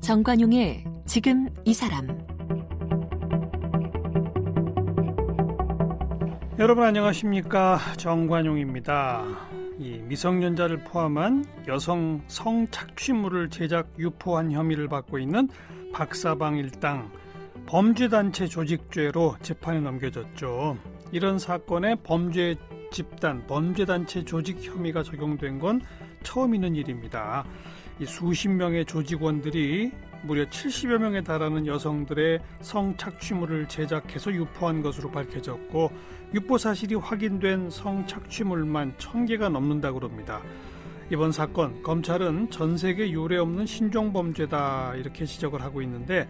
정관용의 지금 이 사람. 여러분 안녕하십니까? 정관용입니다. 이 미성년자를 포함한 여성 성착취물을 제작 유포한 혐의를 받고 있는 박사방 일당 범죄단체 조직죄로 재판에 넘겨졌죠. 이런 사건에 범죄 집단, 범죄단체 조직 혐의가 적용된 건 처음 있는 일입니다. 이 수십 명의 조직원들이 무려 70여 명에 달하는 여성들의 성착취물을 제작해서 유포한 것으로 밝혀졌고, 유포 사실이 확인된 성착취물만 1000개가 넘는다고 합니다. 이번 사건, 검찰은 전 세계 유례 없는 신종범죄다 이렇게 지적을 하고 있는데,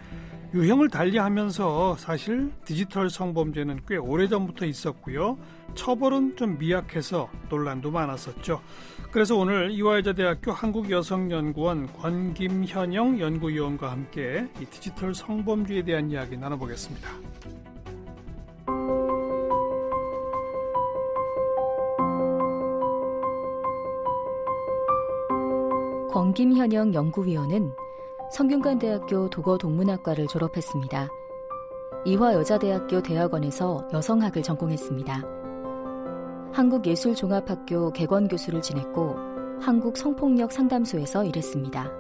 유형을 달리하면서 사실 디지털 성범죄는 꽤 오래전부터 있었고요. 처벌은 좀 미약해서 논란도 많았었죠. 그래서 오늘 이화여자대학교 한국여성연구원 권김현영 연구위원과 함께 이 디지털 성범죄에 대한 이야기 나눠보겠습니다. 권김현영 연구위원은 성균관대학교 도거동문학과를 졸업했습니다. 이화여자대학교 대학원에서 여성학을 전공했습니다. 한국예술종합학교 객원교수를 지냈고 한국성폭력상담소에서 일했습니다.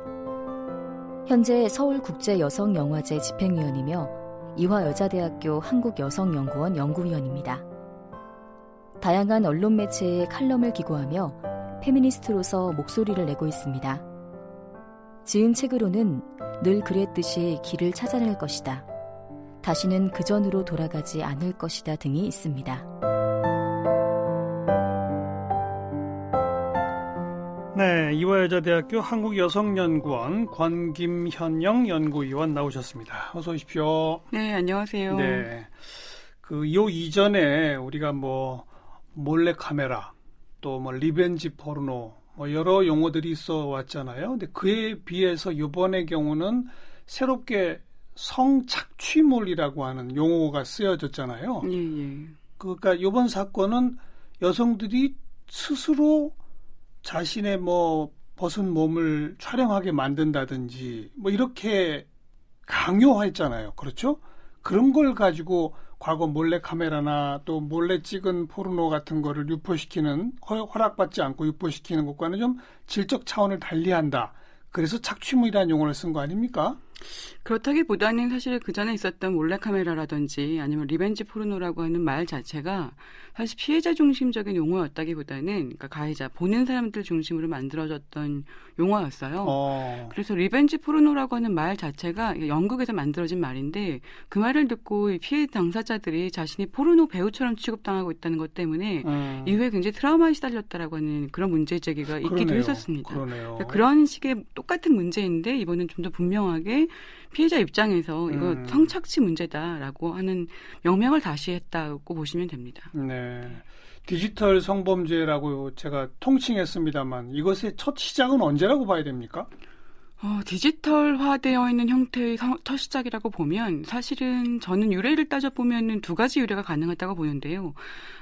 현재 서울국제여성영화제 집행위원이며 이화여자대학교 한국여성연구원 연구위원입니다. 다양한 언론 매체에 칼럼을 기고하며 페미니스트로서 목소리를 내고 있습니다. 지은 책으로는 늘 그랬듯이 길을 찾아낼 것이다, 다시는 그전으로 돌아가지 않을 것이다 등이 있습니다. 네, 이화여자대학교 한국여성연구원 권김현영 연구위원 나오셨습니다. 어서 오십시오. 네, 안녕하세요. 네, 요 이전에 우리가 몰래카메라, 또 리벤지 포르노, 여러 용어들이 있어 왔잖아요. 근데 그에 비해서 이번의 경우는 새롭게 성착취물이라고 하는 용어가 쓰여졌잖아요. 예. 그러니까 이번 사건은 여성들이 스스로 자신의 벗은 몸을 촬영하게 만든다든지 이렇게 강요했잖아요. 그렇죠? 그런 걸 가지고 과거 몰래카메라나 또 몰래 찍은 포르노 같은 거를 유포시키는, 허락받지 않고 유포시키는 것과는 좀 질적 차원을 달리한다. 그래서 착취물이라는 용어를 쓴 거 아닙니까? 그렇다기보다는 사실 그전에 있었던 몰래카메라라든지 아니면 리벤지 포르노라고 하는 말 자체가 사실 피해자 중심적인 용어였다기보다는, 그러니까 가해자, 보는 사람들 중심으로 만들어졌던 용어였어요. 그래서 리벤지 포르노라고 하는 말 자체가 영국에서 만들어진 말인데, 그 말을 듣고 피해 당사자들이 자신이 포르노 배우처럼 취급당하고 있다는 것 때문에 이후에 굉장히 트라우마에 시달렸다라고 하는 그런 문제 제기가 있기도 했었습니다. 그러네요. 그런 식의 똑같은 문제인데 이번은 좀 더 분명하게 피해자 입장에서 이거 성착취 문제다라고 하는 명명을 다시 했다고 보시면 됩니다. 네, 디지털 성범죄라고 제가 통칭했습니다만 이것의 첫 시작은 언제라고 봐야 됩니까? 디지털화되어 있는 형태의 첫 시작이라고 보면 사실은 저는 유래를 따져보면 두 가지 유래가 가능하다고 보는데요.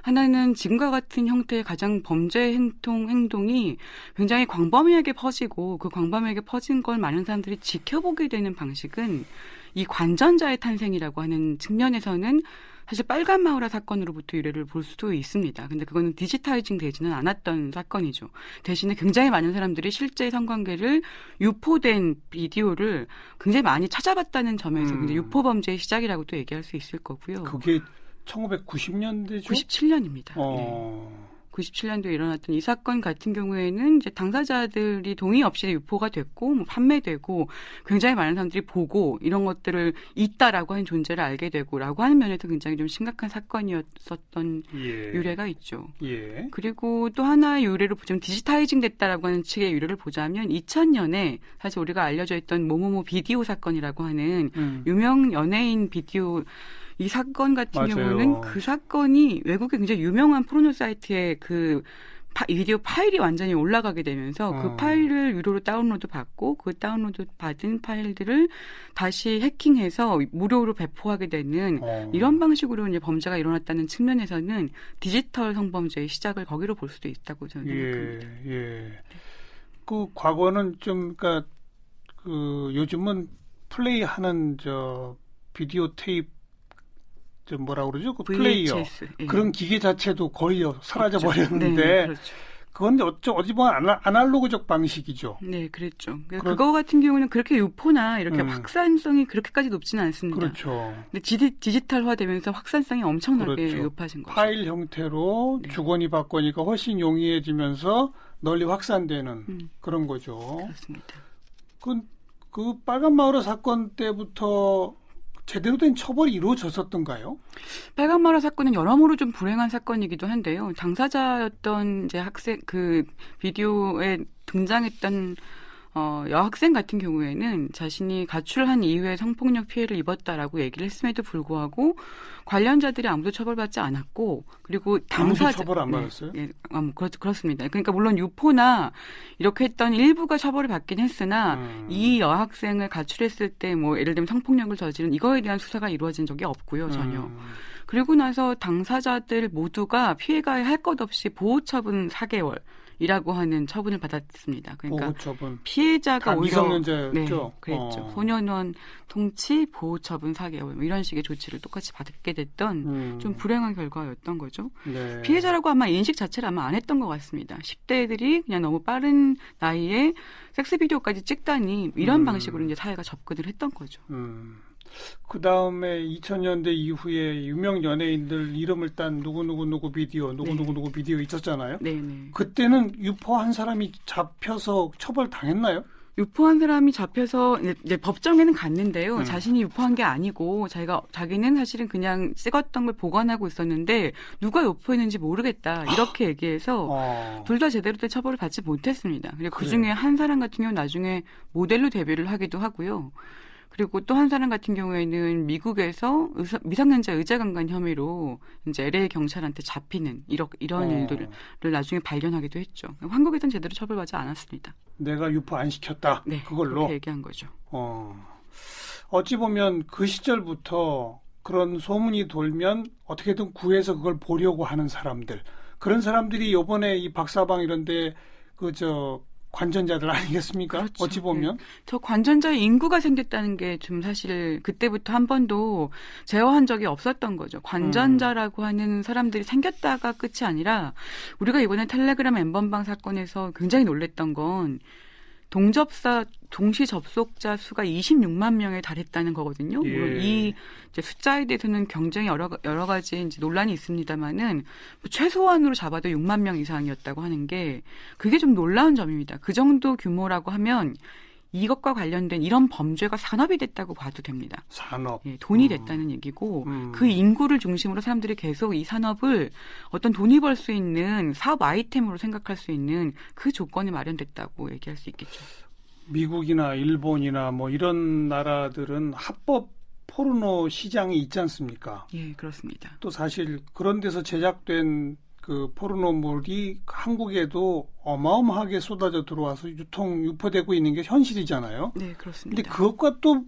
하나는 지금과 같은 형태의 가장 범죄 행동이 굉장히 광범위하게 퍼지고, 그 광범위하게 퍼진 걸 많은 사람들이 지켜보게 되는 방식은 이 관전자의 탄생이라고 하는 측면에서는 사실 빨간 마우라 사건으로부터 유래를 볼 수도 있습니다. 근데 그거는 디지타이징 되지는 않았던 사건이죠. 대신에 굉장히 많은 사람들이 실제 성관계를 유포된 비디오를 굉장히 많이 찾아봤다는 점에서 굉장히 유포 범죄의 시작이라고도 얘기할 수 있을 거고요. 그게 1990년대죠? 97년입니다. 네. 97년도에 일어났던 이 사건 같은 경우에는 이제 당사자들이 동의 없이 유포가 됐고 판매되고 굉장히 많은 사람들이 보고 이런 것들을 있다라고 하는 존재를 알게 되고라고 하는 면에서 굉장히 좀 심각한 사건이었었던 유래가 있죠. 그리고 또 하나의 유래를 보자면 디지타이징 됐다라고 하는 측의 유래를 보자면 2000년에 사실 우리가 알려져 있던 모모모 비디오 사건이라고 하는 유명 연예인 비디오, 이 사건 같은 맞아요. 경우는 그 사건이 외국의 굉장히 유명한 포르노 사이트의 그 비디오 파일이 완전히 올라가게 되면서 그 파일을 유료로 다운로드 받고 그 다운로드 받은 파일들을 다시 해킹해서 무료로 배포하게 되는 이런 방식으로 이제 범죄가 일어났다는 측면에서는 디지털 성범죄의 시작을 거기로 볼 수도 있다고 저는 생각합니다. 예. 그 과거는 좀 그러니까 그 요즘은 플레이하는 저 비디오 테이프 저 뭐라 그러죠? 그 플레이어 예. 그런 기계 자체도 거의 사라져 그렇죠. 버렸는데 네, 그렇죠. 그건 어찌 보면 아날로그적 방식이죠. 네, 그랬죠. 그거 같은 경우는 그렇게 유포나 이렇게 확산성이 그렇게까지 높지는 않습니다. 그렇죠. 근데 디지털화되면서 확산성이 엄청나게 그렇죠. 높아진 거죠. 파일 형태로 네. 주거니 받거니가 훨씬 용이해지면서 널리 확산되는 그런 거죠. 그렇습니다. 그 빨간 마을호 사건 때부터 제대로 된 처벌이 이루어졌었던가요? 빨간 마을호 사건은 여러모로 좀 불행한 사건이기도 한데요. 당사자였던 이제 학생 그 비디오에 등장했던 여학생 같은 경우에는 자신이 가출한 이후에 성폭력 피해를 입었다라고 얘기를 했음에도 불구하고 관련자들이 아무도 처벌받지 않았고 그리고 당사자 처벌 안 받았어요? 네, 그렇습니다. 그러니까 물론 유포나 이렇게 했던 일부가 처벌을 받긴 했으나 이 여학생을 가출했을 때 뭐 예를 들면 성폭력을 저지른 이거에 대한 수사가 이루어진 적이 없고요, 전혀. 그리고 나서 당사자들 모두가 피해가에 할 것 없이 보호처분 4개월. 이라고 하는 처분을 받았습니다. 그러니까 보호처분. 피해자가 오히려 미성년자였죠. 네, 그랬죠. 소년원 통치 보호처분 4개월 뭐 이런 식의 조치를 똑같이 받게 됐던 좀 불행한 결과였던 거죠. 네. 피해자라고 아마 인식 자체를 아마 안 했던 것 같습니다. 10대들이 그냥 너무 빠른 나이에 섹스 비디오까지 찍다니 이런 방식으로 이제 사회가 접근을 했던 거죠. 그 다음에 2000년대 이후에 유명 연예인들 이름을 딴 누구 비디오, 누구 비디오 있었잖아요. 네네. 그때는 유포한 사람이 잡혀서 처벌 당했나요? 유포한 사람이 잡혀서 이제 법정에는 갔는데요. 자신이 유포한 게 아니고 자기는 사실은 그냥 찍었던 걸 보관하고 있었는데 누가 유포했는지 모르겠다 이렇게 얘기해서 둘 다 제대로 된 처벌을 받지 못했습니다. 그리고 그 중에 한 사람 같은 경우는 나중에 모델로 데뷔를 하기도 하고요. 그리고 또 한 사람 같은 경우에는 미국에서 미성년자 의자강간 혐의로 이제 LA 경찰한테 잡히는 이런 일들을 나중에 발견하기도 했죠. 한국에서는 제대로 처벌받지 않았습니다. 내가 유포 안 시켰다. 네, 그걸로. 그렇게 얘기한 거죠. 어찌 보면 그 시절부터 그런 소문이 돌면 어떻게든 구해서 그걸 보려고 하는 사람들. 그런 사람들이 이번에 이 박사방 이런데 관전자들 아니겠습니까? 그렇죠. 어찌 보면. 네. 저 관전자의 인구가 생겼다는 게 좀 사실 그때부터 한 번도 제어한 적이 없었던 거죠. 관전자라고 하는 사람들이 생겼다가 끝이 아니라 우리가 이번에 텔레그램 엠번방 사건에서 굉장히 놀랬던 건 동시 접속자 수가 26만 명에 달했다는 거거든요. 예. 물론 이 이제 숫자에 대해서는 굉장히 여러 가지 이제 논란이 있습니다만은 최소한으로 잡아도 6만 명 이상이었다고 하는 게 그게 좀 놀라운 점입니다. 그 정도 규모라고 하면 이것과 관련된 이런 범죄가 산업이 됐다고 봐도 됩니다. 산업. 예, 돈이 됐다는 얘기고 그 인구를 중심으로 사람들이 계속 이 산업을 어떤 돈이 벌 수 있는 사업 아이템으로 생각할 수 있는 그 조건이 마련됐다고 얘기할 수 있겠죠. 미국이나 일본이나 뭐 이런 나라들은 합법 포르노 시장이 있지 않습니까? 예, 그렇습니다. 또 사실 그런 데서 제작된 그 포르노물이 한국에도 어마어마하게 쏟아져 들어와서 유포되고 있는 게 현실이잖아요. 네, 그렇습니다. 근데 그것과 또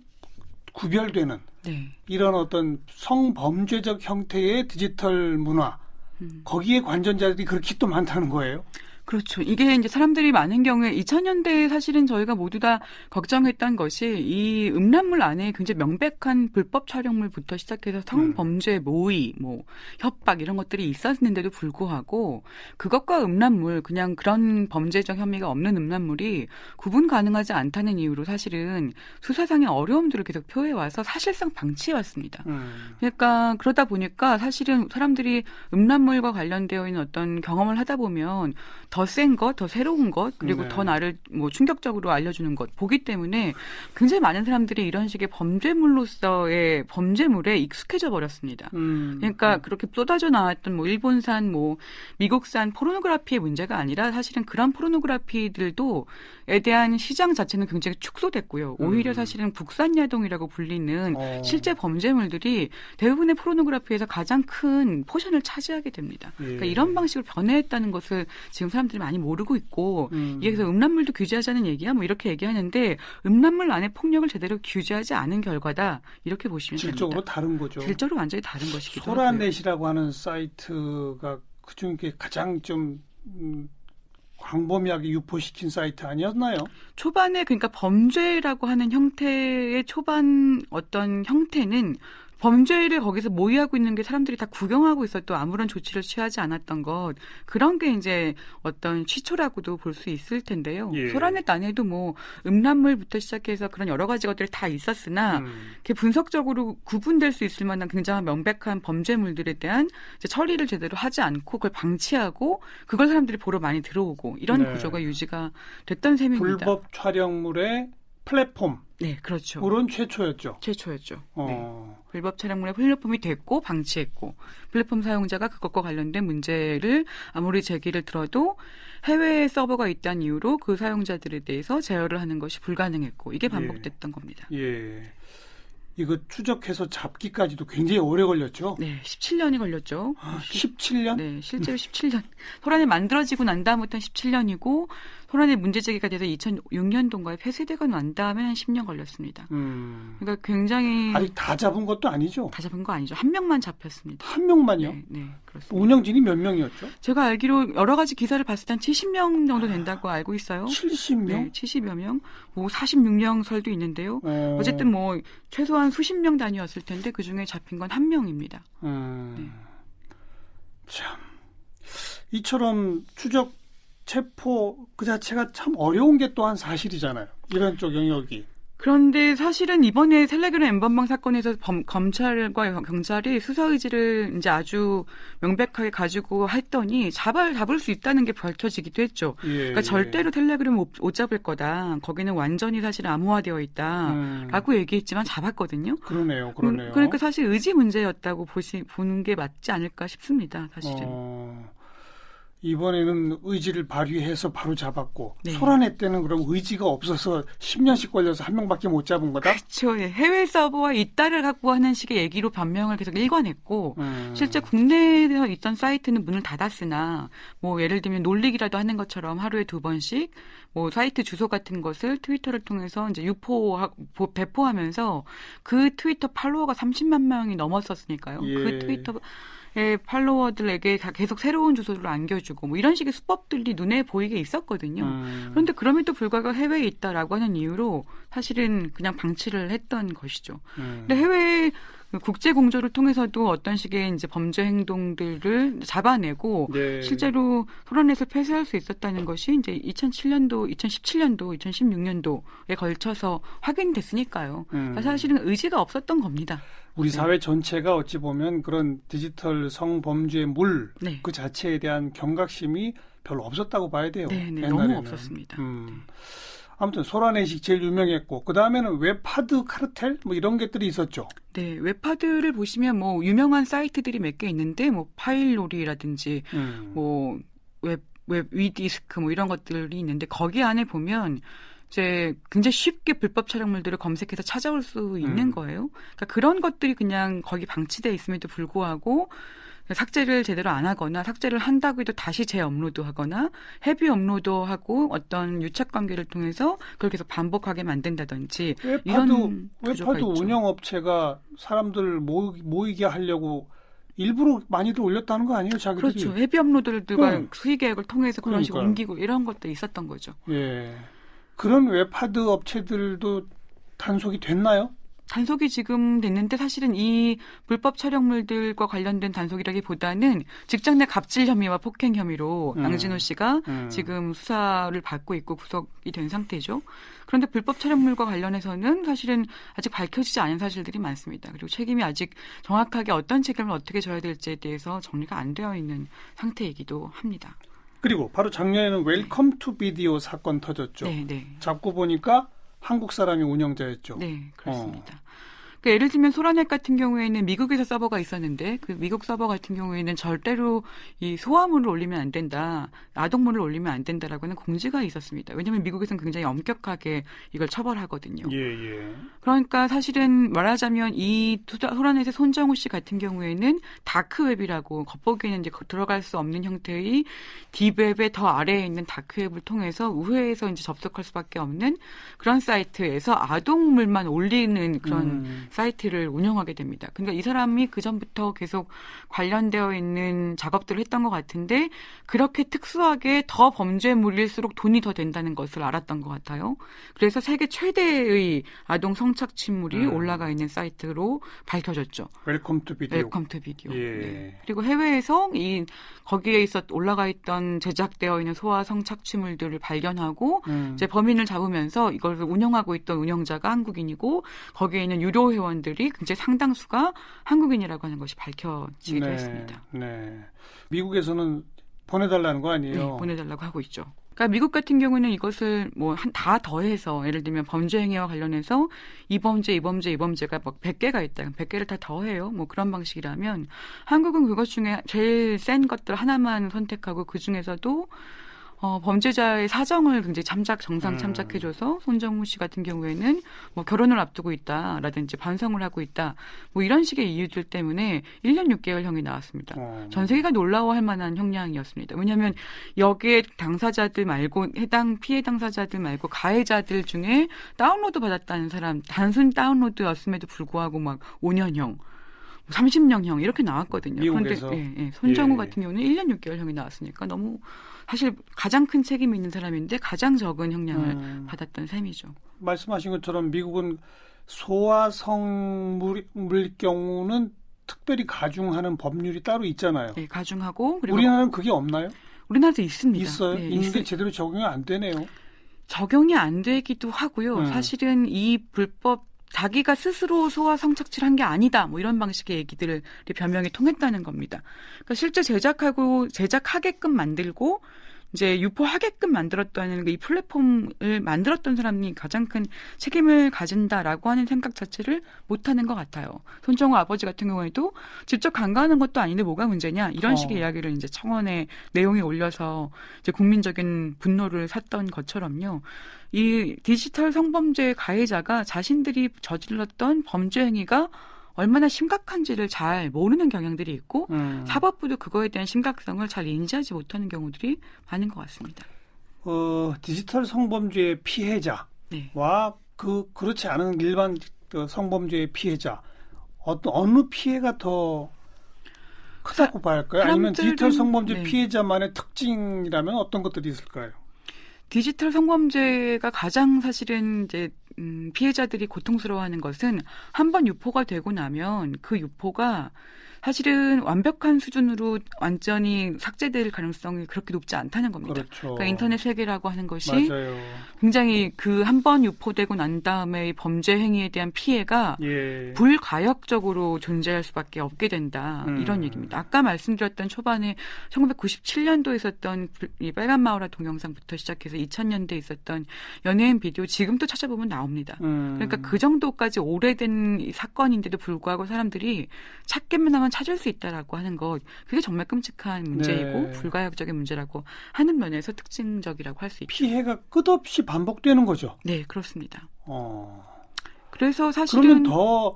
구별되는 네. 이런 어떤 성범죄적 형태의 디지털 문화, 거기에 관전자들이 그렇게 또 많다는 거예요. 그렇죠. 이게 이제 사람들이 많은 경우에 2000년대에 사실은 저희가 모두 다 걱정했던 것이 이 음란물 안에 굉장히 명백한 불법 촬영물부터 시작해서 성범죄 모의, 협박 이런 것들이 있었는데도 불구하고 그것과 음란물, 그냥 그런 범죄적 혐의가 없는 음란물이 구분 가능하지 않다는 이유로 사실은 수사상의 어려움들을 계속 표해와서 사실상 방치해왔습니다. 그러니까 그러다 보니까 사실은 사람들이 음란물과 관련되어 있는 어떤 경험을 하다 보면 더 센 것, 더 새로운 것, 그리고 네. 더 나를 충격적으로 알려주는 것 보기 때문에 굉장히 많은 사람들이 이런 식의 범죄물로서의 범죄물에 익숙해져 버렸습니다. 그러니까 그렇게 쏟아져 나왔던 일본산, 미국산 포르노그래피의 문제가 아니라 사실은 그런 포르노그래피들도에 대한 시장 자체는 굉장히 축소됐고요. 오히려 사실은 국산 야동이라고 불리는 실제 범죄물들이 대부분의 포르노그래피에서 가장 큰 포션을 차지하게 됩니다. 그러니까 이런 방식으로 변해했다는 것을 지금 사람들이 사람들이 많이 모르고 있고 이게 그래서 음란물도 규제하자는 얘기야 뭐 이렇게 얘기하는데 음란물 안에 폭력을 제대로 규제하지 않은 결과다 이렇게 보시면 질적으로 됩니다. 다른 거죠. 질적으로 완전히 다른 것이기도 하고요. 소라넷이라고 하는 사이트가 그중에 가장 좀 광범위하게 유포시킨 사이트 아니었나요? 초반에 그러니까 범죄라고 하는 형태의 초반 어떤 형태는 범죄를 거기서 모의하고 있는 게 사람들이 다 구경하고 있어도 아무런 조치를 취하지 않았던 것 그런 게 이제 어떤 시초라고도 볼 수 있을 텐데요. 예. 소라넷 안에도 뭐 음란물부터 시작해서 그런 여러 가지 것들이 다 있었으나 이렇게 분석적으로 구분될 수 있을 만한 굉장히 명백한 범죄물들에 대한 이제 처리를 제대로 하지 않고 그걸 방치하고 그걸 사람들이 보러 많이 들어오고 이런 네. 구조가 유지가 됐던 셈입니다. 불법 촬영물의 플랫폼. 네, 그렇죠. 그런 최초였죠. 최초였죠. 네. 네. 불법 촬영물의 플랫폼이 됐고 방치했고 플랫폼 사용자가 그것과 관련된 문제를 아무리 제기를 들어도 해외에 서버가 있다는 이유로 그 사용자들에 대해서 제어를 하는 것이 불가능했고 이게 반복됐던 겁니다. 예. 이거 추적해서 잡기까지도 굉장히 오래 걸렸죠. 네, 17년이 걸렸죠. 17년? 네, 실제로 17년. 소란이 만들어지고 난 다음부터는 17년이고 소란이 문제 제기가 돼서 2006년도인가에 폐쇄되고 난 다음에 한 10년 걸렸습니다. 그러니까 굉장히 아직 다 잡은 것도 아니죠. 다 잡은 거 아니죠. 한 명만 잡혔습니다. 한 명만요? 네, 네, 그렇습니다. 운영진이 몇 명이었죠? 제가 알기로 여러 가지 기사를 봤을 때 한 70명 정도 된다고 알고 있어요. 70명? 네, 70여 명. 뭐 46명 설도 있는데요. 어쨌든 뭐 최소한 수십 명 단위였을 텐데 그중에 잡힌 건 한 명입니다. 네. 참 이처럼 추적 체포 그 자체가 참 어려운 게 또한 사실이잖아요. 이런 쪽 영역이. 그런데 사실은 이번에 텔레그램 엠번방 사건에서 검찰과 경찰이 수사 의지를 이제 아주 명백하게 가지고 했더니 잡을 수 있다는 게 밝혀지기도 했죠. 예, 그러니까 절대로 텔레그램 못 잡을 거다. 거기는 완전히 사실 암호화되어 있다라고 얘기했지만 잡았거든요. 그러네요. 그러네요. 그러니까 사실 의지 문제였다고 보는 게 맞지 않을까 싶습니다. 사실은. 이번에는 의지를 발휘해서 바로 잡았고 네. 소라넷 때는 그럼 의지가 없어서 10년씩 걸려서 한 명밖에 못 잡은 거다? 그렇죠. 예. 해외 서버와 이따를 갖고 하는 식의 얘기로 변명을 계속 일관했고 실제 국내에서 있던 사이트는 문을 닫았으나 뭐 예를 들면 놀리기라도 하는 것처럼 하루에 2번씩 뭐 사이트 주소 같은 것을 트위터를 통해서 이제 배포하면서 그 트위터 팔로워가 30만 명이 넘었었으니까요. 예. 그 트위터 팔로워들에게 계속 새로운 주소를 안겨주고 뭐 이런 식의 수법들이 눈에 보이게 있었거든요. 그런데 그럼에도 불구하고 해외에 있다라고 하는 이유로 사실은 그냥 방치를 했던 것이죠. 근데 해외 국제 공조를 통해서도 어떤 식의 이제 범죄 행동들을 잡아내고 네. 실제로 소라넷을 폐쇄할 수 있었다는 것이 이제 2007년도, 2017년도, 2016년도에 걸쳐서 확인됐으니까요. 그러니까 사실은 의지가 없었던 겁니다. 우리 사회 전체가 어찌 보면 그런 디지털 성범죄의 물 네. 그 자체에 대한 경각심이 별로 없었다고 봐야 돼요. 네, 네, 옛날에는. 너무 없었습니다. 아무튼 소라넷이 제일 유명했고 그 다음에는 웹하드 카르텔 뭐 이런 것들이 있었죠. 네, 웹하드를 보시면 뭐 유명한 사이트들이 몇 개 있는데 뭐 파일놀이라든지 뭐 웹 위디스크 뭐 이런 것들이 있는데 거기 안에 보면 이제 굉장히 쉽게 불법 촬영물들을 검색해서 찾아올 수 있는 거예요. 그러니까 그런 것들이 그냥 거기 방치되어 있음에도 불구하고 삭제를 제대로 안 하거나 삭제를 한다고 해도 다시 재업로드하거나 헤비 업로드하고 어떤 유착 관계를 통해서 그걸 계속 반복하게 만든다든지 이런 웹하드 운영업체가 사람들 모이게 하려고 일부러 많이들 올렸다는 거 아니에요, 자기들이? 그렇죠. 헤비 업로드들과 수익 계획을 통해서 그런 식으로 옮기고 이런 것도 있었던 거죠. 예. 그런 웹하드 업체들도 단속이 됐나요? 단속이 지금 됐는데 사실은 이 불법 촬영물들과 관련된 단속이라기보다는 직장 내 갑질 혐의와 폭행 혐의로 양진호 씨가 지금 수사를 받고 있고 구속이 된 상태죠. 그런데 불법 촬영물과 관련해서는 사실은 아직 밝혀지지 않은 사실들이 많습니다. 그리고 책임이 아직 정확하게 어떤 책임을 어떻게 져야 될지에 대해서 정리가 안 되어 있는 상태이기도 합니다. 그리고 바로 작년에는 웰컴 투 비디오 사건 터졌죠. 네, 네. 잡고 보니까 한국 사람이 운영자였죠. 네, 그렇습니다. 그러니까 예를 들면 소라넷 같은 경우에는 미국에서 서버가 있었는데 그 미국 서버 같은 경우에는 절대로 이 소화물을 올리면 안 된다, 아동물을 올리면 안 된다라고 하는 공지가 있었습니다. 왜냐하면 미국에서는 굉장히 엄격하게 이걸 처벌하거든요. 예. 그러니까 사실은 말하자면 이 소라넷의 손정우 씨 같은 경우에는 다크웹이라고 겉보기에는 이제 들어갈 수 없는 형태의 딥웹의 더 아래에 있는 다크웹을 통해서 우회해서 이제 접속할 수밖에 없는 그런 사이트에서 아동물만 올리는 그런 사이트를 운영하게 됩니다. 그러니까 이 사람이 그 전부터 계속 관련되어 있는 작업들을 했던 것 같은데 그렇게 특수하게 더 범죄물일수록 돈이 더 된다는 것을 알았던 것 같아요. 그래서 세계 최대의 아동 성착취물이 올라가 있는 사이트로 밝혀졌죠. 웰컴 투 비디오. 웰컴 투 비디오. 예. 네. 그리고 해외에서 거기에 올라가 있던 제작되어 있는 소아 성착취물들을 발견하고 이제 범인을 잡으면서 이걸 운영하고 있던 운영자가 한국인이고 거기에 있는 유료 회원들이 굉장히 상당수가 한국인이라고 하는 것이 밝혀지기도 했습니다. 네. 미국에서는 보내달라는 거 아니에요? 네, 보내달라고 하고 있죠. 그러니까 미국 같은 경우는 이것을 다 더해서 예를 들면 범죄 행위와 관련해서 이 범죄가 막 100개가 있다. 100개를 다 더해요. 뭐 그런 방식이라면 한국은 그것 중에 제일 센 것들 하나만 선택하고 그 중에서도 범죄자의 사정을 굉장히 정상 참작해줘서 손정우 씨 같은 경우에는 뭐 결혼을 앞두고 있다라든지 반성을 하고 있다. 뭐 이런 식의 이유들 때문에 1년 6개월형이 나왔습니다. 전 세계가 놀라워할 만한 형량이었습니다. 왜냐하면 여기에 당사자들 말고 해당 피해 당사자들 말고 가해자들 중에 다운로드 받았다는 사람 단순 다운로드였음에도 불구하고 막 5년형. 30년형 이렇게 나왔거든요. 미국에서. 그런데 손정우 같은 경우는 1년 6개월형이 나왔으니까 너무 사실 가장 큰 책임이 있는 사람인데 가장 적은 형량을 받았던 셈이죠. 말씀하신 것처럼 미국은 소아 성물일 경우는 특별히 가중하는 법률이 따로 있잖아요. 네, 가중하고 그리고 우리나라는 그게 없나요? 우리나라도 있습니다. 있어요? 네, 있는데 제대로 적용이 안 되네요. 적용이 안 되기도 하고요. 사실은 이 불법 자기가 스스로 소아 성착취를 한 게 아니다. 뭐 이런 방식의 얘기들을 변명이 통했다는 겁니다. 그러니까 실제 제작하게끔 만들고 이제 유포하게끔 만들었다는 이 플랫폼을 만들었던 사람이 가장 큰 책임을 가진다라고 하는 생각 자체를 못하는 것 같아요. 손정우 아버지 같은 경우에도 직접 간과하는 것도 아닌데 뭐가 문제냐 이런 식의 이야기를 이제 청원에 내용에 올려서 이제 국민적인 분노를 샀던 것처럼요. 이 디지털 성범죄 가해자가 자신들이 저질렀던 범죄 행위가 얼마나 심각한지를 잘 모르는 경향들이 있고 사법부도 그거에 대한 심각성을 잘 인지하지 못하는 경우들이 많은 것 같습니다. 디지털 성범죄의 피해자와 네. 그렇지 않은 일반 성범죄의 피해자 어느 피해가 더 크다고 봐야 할까요? 아니면 디지털 성범죄 피해자만의 특징이라면 어떤 것들이 있을까요? 디지털 성범죄가 가장 사실은 이제 피해자들이 고통스러워하는 것은 한번 유포가 되고 나면 그 유포가 사실은 완벽한 수준으로 완전히 삭제될 가능성이 그렇게 높지 않다는 겁니다. 그렇죠. 그러니까 인터넷 세계라고 하는 것이 맞아요. 굉장히 그 한 번 유포되고 난 다음에 범죄 행위에 대한 피해가 불가역적으로 존재할 수밖에 없게 된다. 이런 얘기입니다. 아까 말씀드렸던 초반에 1997년도에 있었던 이 빨간 마우라 동영상부터 시작해서 2000년대에 있었던 연예인 비디오 지금도 찾아보면 나옵니다. 그러니까 그 정도까지 오래된 사건인데도 불구하고 사람들이 찾기만 하면 찾을 수 있다라고 하는 것 그게 정말 끔찍한 문제이고 불가역적인 문제라고 하는 면에서 특징적이라고 할 수 있죠. 피해가 끝없이 반복되는 거죠. 네, 그렇습니다. 그래서 사실은 그러면 더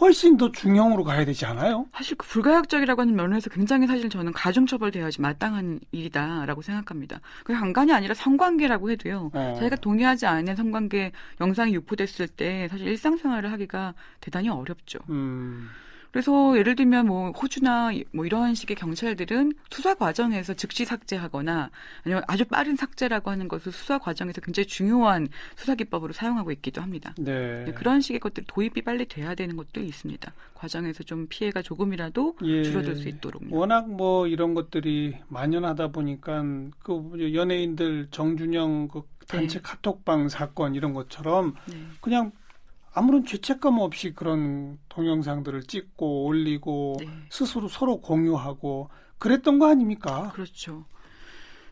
훨씬 더 중형으로 가야 되지 않아요? 사실 그 불가역적이라고 하는 면에서 굉장히 사실 저는 가중처벌돼야지 마땅한 일이다라고 생각합니다. 그 강간이 아니라 성관계라고 해도요. 자기가 동의하지 않은 성관계 영상이 유포됐을 때 사실 일상생활을 하기가 대단히 어렵죠. 그래서 예를 들면 뭐 호주나 뭐 이러한 식의 경찰들은 수사 과정에서 즉시 삭제하거나 아니면 아주 빠른 삭제라고 하는 것을 수사 과정에서 굉장히 중요한 수사 기법으로 사용하고 있기도 합니다. 네, 그런 식의 것들 도입이 빨리 돼야 되는 것도 있습니다. 과정에서 좀 피해가 조금이라도 줄어들 수 있도록요. 워낙 뭐 이런 것들이 만연하다 보니까 그 연예인들 정준영 그 단체 카톡방 사건 이런 것처럼 그냥 아무런 죄책감 없이 그런 동영상들을 찍고 올리고 스스로 서로 공유하고 그랬던 거 아닙니까? 그렇죠.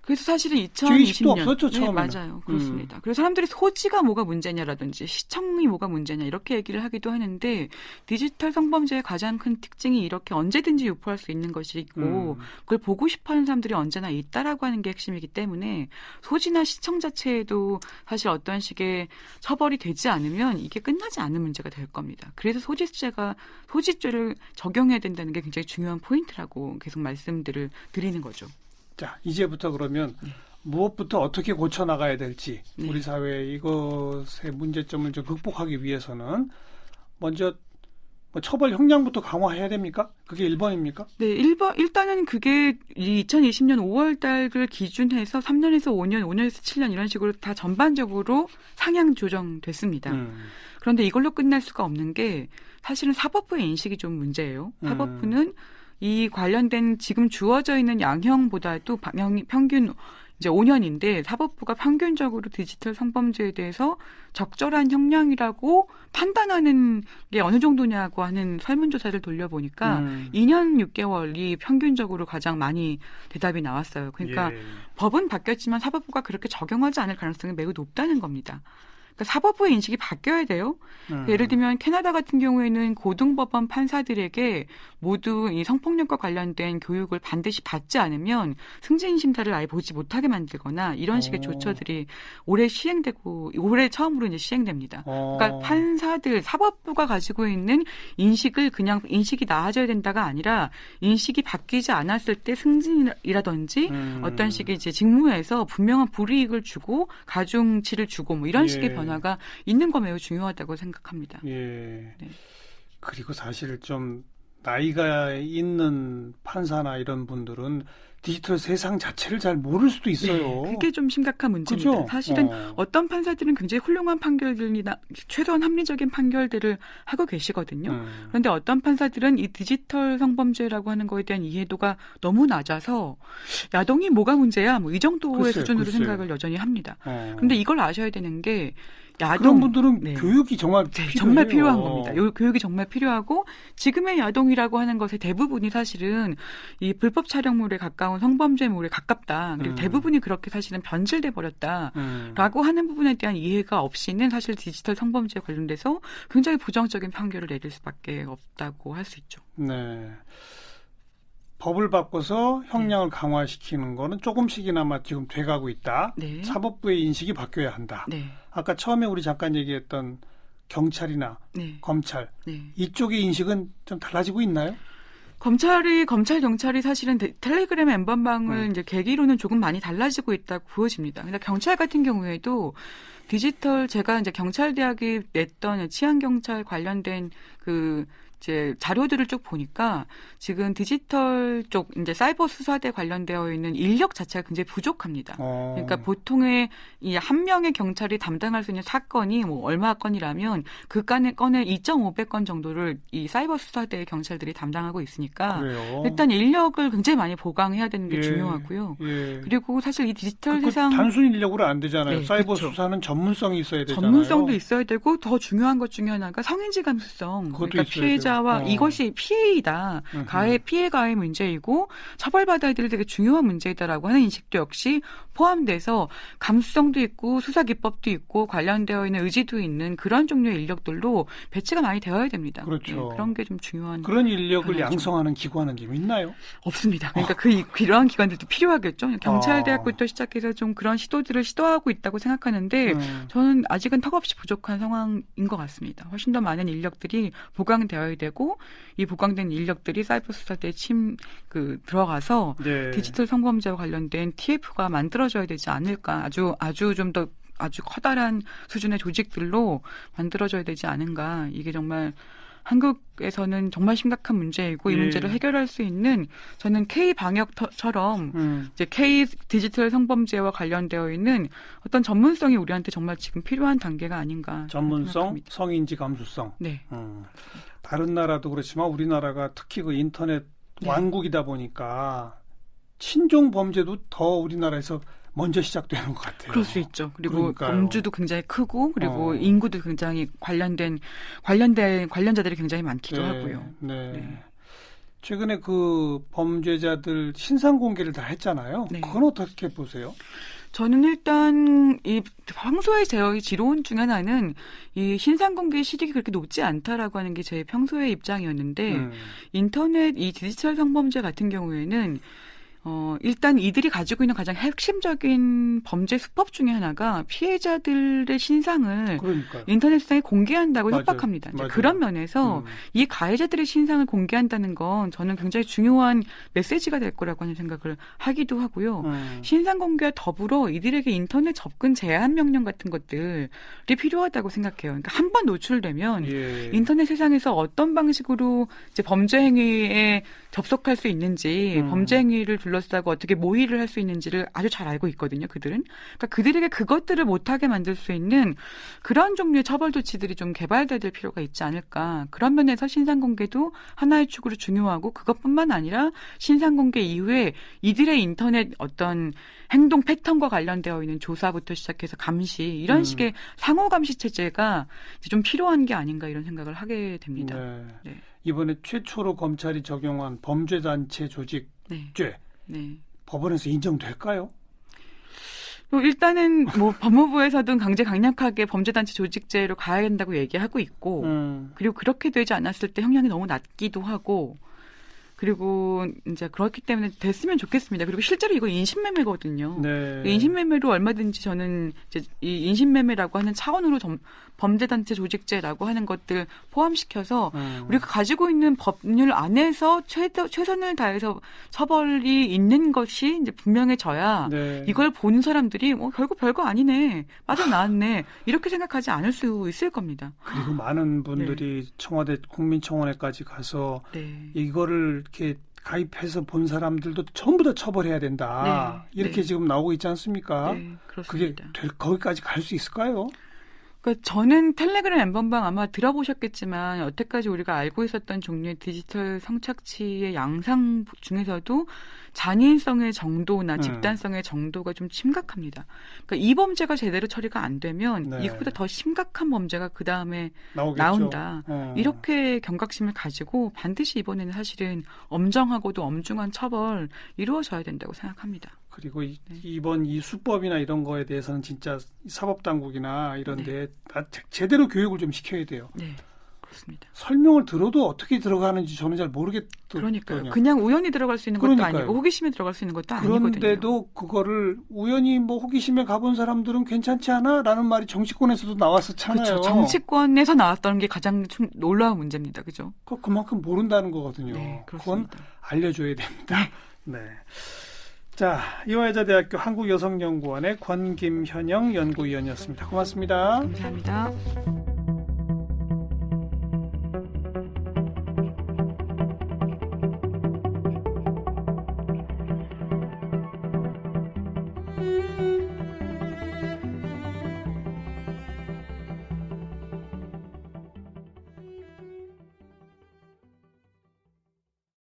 그래서 사실은 죄의식도 2020년 없었죠, 네, 처음에는. 맞아요. 그렇습니다. 그래서 사람들이 소지가 뭐가 문제냐라든지 시청이 뭐가 문제냐 이렇게 얘기를 하기도 하는데 디지털 성범죄의 가장 큰 특징이 이렇게 언제든지 유포할 수 있는 것이 있고 그걸 보고 싶어하는 사람들이 언제나 있다라고 하는 게 핵심이기 때문에 소지나 시청 자체에도 사실 어떤 식의 처벌이 되지 않으면 이게 끝나지 않는 문제가 될 겁니다. 그래서 소지죄를 적용해야 된다는 게 굉장히 중요한 포인트라고 계속 말씀들을 드리는 거죠. 자, 이제부터 그러면 무엇부터 어떻게 고쳐나가야 될지 네. 우리 사회의 이것의 문제점을 좀 극복하기 위해서는 먼저 뭐 처벌 형량부터 강화해야 됩니까? 그게 1번입니까? 네, 일단은 그게 2020년 5월 달을 기준해서 3년에서 5년, 5년에서 7년 이런 식으로 다 전반적으로 상향 조정됐습니다. 그런데 이걸로 끝날 수가 없는 게 사실은 사법부의 인식이 좀 문제예요. 사법부는 이 관련된 지금 주어져 있는 양형보다도 평균 이제 5년인데 사법부가 평균적으로 디지털 성범죄에 대해서 적절한 형량이라고 판단하는 게 어느 정도냐고 하는 설문조사를 돌려보니까 2년 6개월이 평균적으로 가장 많이 대답이 나왔어요. 그러니까 예. 법은 바뀌었지만 사법부가 그렇게 적용하지 않을 가능성이 매우 높다는 겁니다. 그러니까 사법부의 인식이 바뀌어야 돼요. 예를 들면 캐나다 같은 경우에는 고등법원 판사들에게 모두 이 성폭력과 관련된 교육을 반드시 받지 않으면 승진 심사를 아예 보지 못하게 만들거나 이런 식의 조처들이 올해 처음으로 이제 시행됩니다. 그러니까 판사들 사법부가 가지고 있는 인식을 그냥 인식이 나아져야 된다가 아니라 인식이 바뀌지 않았을 때 승진이라든지 어떤 식의 이제 직무에서 분명한 불이익을 주고 가중치를 주고 뭐 이런 식의 변화가 있는 거 매우 중요하다고 생각합니다. 예. 네. 그리고 사실 좀 나이가 있는 판사나 이런 분들은 디지털 세상 자체를 잘 모를 수도 있어요. 네, 그게 좀 심각한 문제입니다. 그죠? 사실은 어떤 판사들은 굉장히 훌륭한 판결들이나 최소한 합리적인 판결들을 하고 계시거든요. 그런데 어떤 판사들은 이 디지털 성범죄라고 하는 거에 대한 이해도가 너무 낮아서 야동이 뭐가 문제야? 뭐 이 정도의 수준으로 생각을 여전히 합니다. 그런데 이걸 아셔야 되는 게 그런 분들은 교육이 정말 필요해요. 정말 필요한 겁니다. 교육이 정말 필요하고 지금의 야동이라고 하는 것의 대부분이 사실은 이 불법 촬영물에 가까운 성범죄물에 가깝다. 그리고 대부분이 그렇게 사실은 변질돼 버렸다라고 하는 부분에 대한 이해가 없이는 사실 디지털 성범죄에 관련돼서 굉장히 부정적인 판결을 내릴 수밖에 없다고 할 수 있죠. 네. 법을 바꿔서 형량을 강화시키는 거는 조금씩이나마 지금 돼가고 있다. 네. 사법부의 인식이 바뀌어야 한다. 네. 아까 처음에 우리 잠깐 얘기했던 경찰이나 검찰 이쪽의 인식은 좀 달라지고 있나요? 검찰, 경찰이 사실은 텔레그램 엠번방을 이제 계기로는 조금 많이 달라지고 있다고 보여집니다. 근데 경찰 같은 경우에도 디지털 제가 이제 경찰대학이 냈던 치안경찰 관련된 이제 자료들을 쭉 보니까 지금 디지털 쪽 이제 사이버 수사대 관련되어 있는 인력 자체가 굉장히 부족합니다. 그러니까 보통의 이 한 명의 경찰이 담당할 수 있는 사건이 뭐 얼마 건이라면 그 건에 2,500건 정도를 이 사이버 수사대 경찰들이 담당하고 있으니까 그래요. 일단 인력을 굉장히 많이 보강해야 되는 게 중요하고요. 그리고 사실 이 디지털 세상 단순 인력으로 안 되잖아요. 사이버 그렇죠. 수사는 전문성이 있어야 되잖아요. 전문성도 있어야 되고 더 중요한 것 중에 하나가 성인지 감수성. 그러니까 피해자와 이것이 피해이다. 피해 가해 문제이고 처벌받아야 될 되게 중요한 문제이다라고 하는 인식도 역시 포함돼서 감수성도 있고 수사 기법도 있고 관련되어 있는 의지도 있는 그런 종류의 인력들로 배치가 많이 되어야 됩니다. 그렇죠. 그런 게 좀 중요한. 그런 인력을 변화죠. 양성하는 기관은 좀 있나요? 없습니다. 그러니까 그러한 기관들도 필요하겠죠. 경찰대학부터 시작해서 좀 그런 시도들을 시도하고 있다고 생각하는데 저는 아직은 턱없이 부족한 상황인 것 같습니다. 훨씬 더 많은 인력들이 보강되어야 되고 이 보강된 인력들이 사이버 수사대에 들어가서 디지털 성범죄와 관련된 TF가 만들어져야 되지 않을까. 아주 커다란 수준의 조직들로 만들어져야 되지 않은가. 이게 정말 한국에서는 정말 심각한 문제이고 이 문제를 해결할 수 있는 저는 K-방역처럼 이제 K-디지털 성범죄와 관련되어 있는 어떤 전문성이 우리한테 정말 지금 필요한 단계가 아닌가. 전문성, 생각합니다. 성인지 감수성. 네. 다른 나라도 그렇지만 우리나라가 특히 그 인터넷 왕국이다 보니까 친종 범죄도 더 우리나라에서 먼저 시작되는 것 같아요. 그럴 수 있죠. 그리고 그러니까요. 범주도 굉장히 크고 그리고 인구도 굉장히 관련자들이 굉장히 많기도 하고요. 네. 최근에 그 범죄자들 신상 공개를 다 했잖아요. 네. 그건 어떻게 보세요? 저는 일단 이 평소에 제 지론 중에 하나는 이 신상 공개 시력이 그렇게 높지 않다라고 하는 게 제 평소의 입장이었는데 인터넷 이 디지털 성범죄 같은 경우에는 일단 이들이 가지고 있는 가장 핵심적인 범죄 수법 중에 하나가 피해자들의 신상을 그러니까요. 인터넷상에 공개한다고 맞아요. 협박합니다. 이제 맞아요. 그런 면에서 이 가해자들의 신상을 공개한다는 건 저는 굉장히 중요한 메시지가 될 거라고 하는 생각을 하기도 하고요. 신상 공개와 더불어 이들에게 인터넷 접근 제한 명령 같은 것들이 필요하다고 생각해요. 그러니까 한 번 노출되면 예. 인터넷 세상에서 어떤 방식으로 이제 범죄 행위에 접속할 수 있는지, 범죄 행위를 둘러싸고 어떻게 모의를 할 수 있는지를 아주 잘 알고 있거든요, 그들은. 그러니까 그들에게 그것들을 못하게 만들 수 있는 그런 종류의 처벌 조치들이 좀 개발될 필요가 있지 않을까. 그런 면에서 신상 공개도 하나의 축으로 중요하고 그것뿐만 아니라 신상 공개 이후에 이들의 인터넷 어떤 행동 패턴과 관련되어 있는 조사부터 시작해서 감시, 이런 식의 상호 감시 체제가 이제 좀 필요한 게 아닌가 이런 생각을 하게 됩니다. 네. 네. 이번에 최초로 검찰이 적용한 범죄단체 조직죄 네. 네. 법원에서 인정될까요? 일단은 뭐 법무부에서든 강력하게 범죄단체 조직죄로 가야 된다고 얘기하고 있고, 그리고 그렇게 되지 않았을 때 형량이 너무 낮기도 하고, 그리고 이제 그렇기 때문에 됐으면 좋겠습니다. 그리고 실제로 이거 인신매매거든요. 네. 인신매매로 얼마든지 저는 이제 이 인신매매라고 하는 차원으로 범죄단체 조직죄라고 하는 것들 포함시켜서 우리가 가지고 있는 법률 안에서 최선을 다해서 처벌이 있는 것이 이제 분명해져야 네. 이걸 본 사람들이 결국 별거 아니네, 빠져나왔네, 이렇게 생각하지 않을 수 있을 겁니다. 그리고 많은 분들이 청와대 국민청원회까지 가서 이거를 이렇게 가입해서 본 사람들도 전부 다 처벌해야 된다. 이렇게 지금 나오고 있지 않습니까? 네, 그렇습니다. 그게 거기까지 갈 수 있을까요? 그러니까 저는 텔레그램 엠번방 아마 들어보셨겠지만 여태까지 우리가 알고 있었던 종류의 디지털 성착취의 양상 중에서도 잔인성의 정도나 집단성의 정도가 좀 심각합니다. 그러니까 이 범죄가 제대로 처리가 안 되면 이것보다 더 심각한 범죄가 그 다음에 나온다. 이렇게 경각심을 가지고 반드시 이번에는 사실은 엄정하고도 엄중한 처벌 이루어져야 된다고 생각합니다. 그리고 이번 이 수법이나 이런 거에 대해서는 진짜 사법당국이나 이런 데 제대로 교육을 좀 시켜야 돼요. 네. 그렇습니다. 설명을 들어도 어떻게 들어가는지 저는 잘 모르겠거든요. 그러니까요. 그냥 우연히 들어갈 수 있는 것도 아니고 호기심에 들어갈 수 있는 것도 아니거든요. 그런데도 그거를 우연히 뭐 호기심에 가본 사람들은 괜찮지 않아? 라는 말이 정치권에서도 나왔었잖아요. 그렇죠. 정치권에서 나왔다는 게 가장 놀라운 문제입니다. 그죠? 그만큼 모른다는 거거든요. 네, 그건 알려줘야 됩니다. 네. 자, 이화여자대학교 한국여성연구원의 권김현영 연구위원이었습니다. 고맙습니다. 감사합니다.